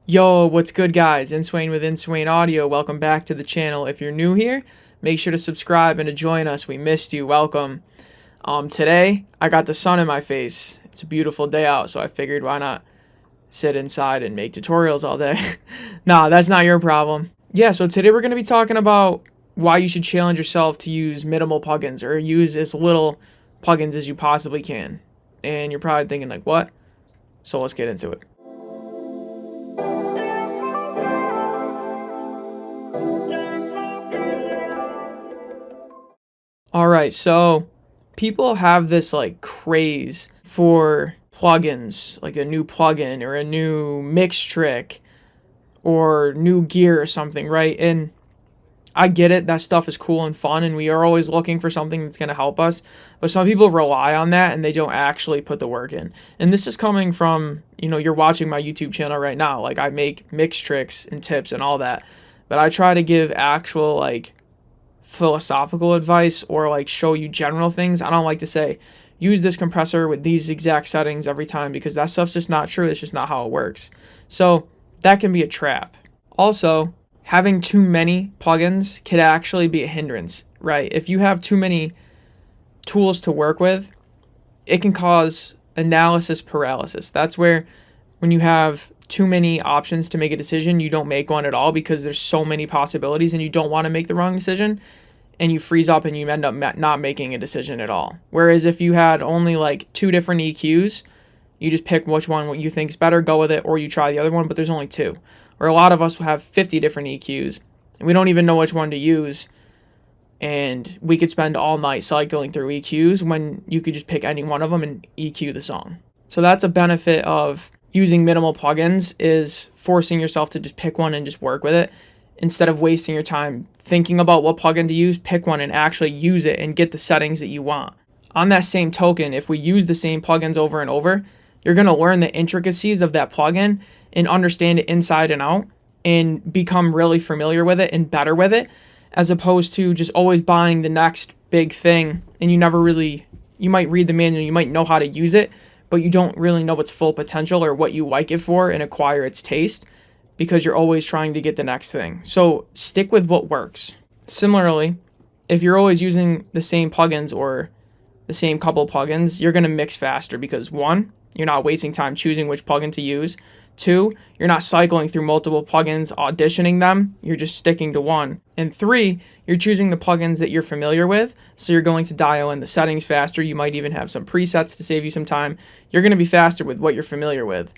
Yo, what's good guys? Inswain with Inswain Audio. Welcome back to the channel. If you're new here, make sure to subscribe and to join us. We missed you. Welcome. Today, I got the sun in my face. It's a beautiful day out, so I figured why not sit inside and make tutorials all day. Nah, that's not your problem. Yeah, so today we're going to be talking about why you should challenge yourself to use minimal plugins or use as little plugins as you possibly can. And you're probably thinking like, what? So let's get into it. Alright, so people have this like craze for plugins, like a new plugin or a new mix trick or new gear or something, right? And I get it, that stuff is cool and fun, and we are always looking for something that's going to help us. But some people rely on that and they don't actually put the work in. And this is coming from, you're watching my YouTube channel right now. Like, I make mix tricks and tips and all that. But I try to give actual, like, philosophical advice or like show you general things. I don't like to say use this compressor with these exact settings every time, because that stuff's just not true. It's just not how it works. So that can be a trap. Also, having too many plugins could actually be a hindrance, right? If you have too many tools to work with, it can cause analysis paralysis. That's where when you have too many options to make a decision, you don't make one at all because there's so many possibilities and you don't want to make the wrong decision, and you freeze up and you end up not making a decision at all. Whereas if you had only like 2 different EQs, you just pick which one what you think is better, go with it, or you try the other one, but there's only 2. Or a lot of us have 50 different EQs and we don't even know which one to use, and we could spend all night cycling through EQs when you could just pick any one of them and EQ the song. So that's a benefit of using minimal plugins, is forcing yourself to just pick one and just work with it. Instead of wasting your time thinking about what plugin to use, pick one and actually use it and get the settings that you want. On that same token, if we use the same plugins over and over, you're going to learn the intricacies of that plugin and understand it inside and out and become really familiar with it and better with it, as opposed to just always buying the next big thing and you might read the manual, you might know how to use it, but you don't really know its full potential or what you like it for and acquire its taste, because you're always trying to get the next thing. So stick with what works. Similarly, if you're always using the same plugins or the same couple plugins, you're going to mix faster because 1, you're not wasting time choosing which plugin to use. 2, you're not cycling through multiple plugins, auditioning them. You're just sticking to one. And 3, you're choosing the plugins that you're familiar with, so you're going to dial in the settings faster. You might even have some presets to save you some time. You're going to be faster with what you're familiar with.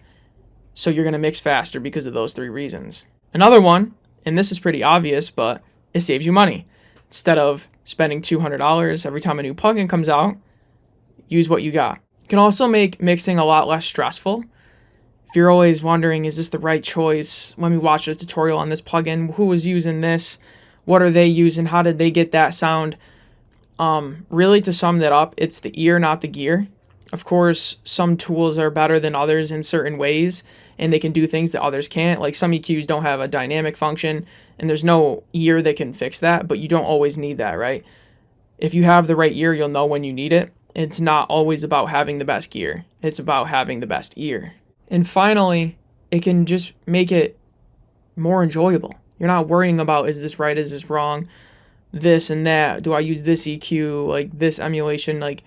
So you're going to mix faster because of those 3 reasons. Another one, and this is pretty obvious, but it saves you money. Instead of spending $200 every time a new plugin comes out, use what you got. It can also make mixing a lot less stressful. If you're always wondering, is this the right choice? Let me watch a tutorial on this plugin. Who was using this? What are they using? How did they get that sound? Really, to sum that up, it's the ear, not the gear. Of course, some tools are better than others in certain ways, and they can do things that others can't. Like some EQs don't have a dynamic function, and there's no ear that can fix that, but you don't always need that, right? If you have the right ear, you'll know when you need it. It's not always about having the best gear. It's about having the best ear. And finally, it can just make it more enjoyable. You're not worrying about, is this right, is this wrong, this and that. Do I use this EQ, like this emulation? Like,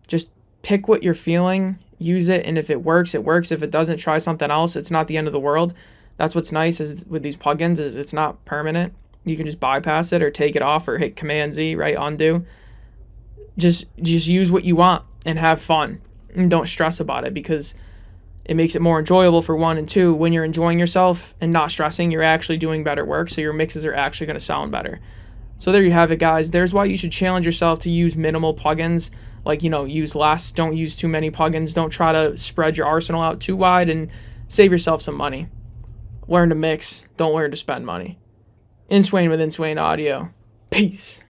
just pick what you're feeling, use it, and if it works, it works. If it doesn't, try something else. It's not the end of the world. That's what's nice is with these plugins is it's not permanent. You can just bypass it or take it off or hit Command Z, right, undo. Just use what you want and have fun, and don't stress about it, because it makes it more enjoyable for 1, and 2, when you're enjoying yourself and not stressing, you're actually doing better work, so your mixes are actually going to sound better. So there you have it, guys. There's why you should challenge yourself to use minimal plugins. Like, use less. Don't use too many plugins. Don't try to spread your arsenal out too wide, and save yourself some money. Learn to mix. Don't learn to spend money. Inswain with Inswain Audio. Peace.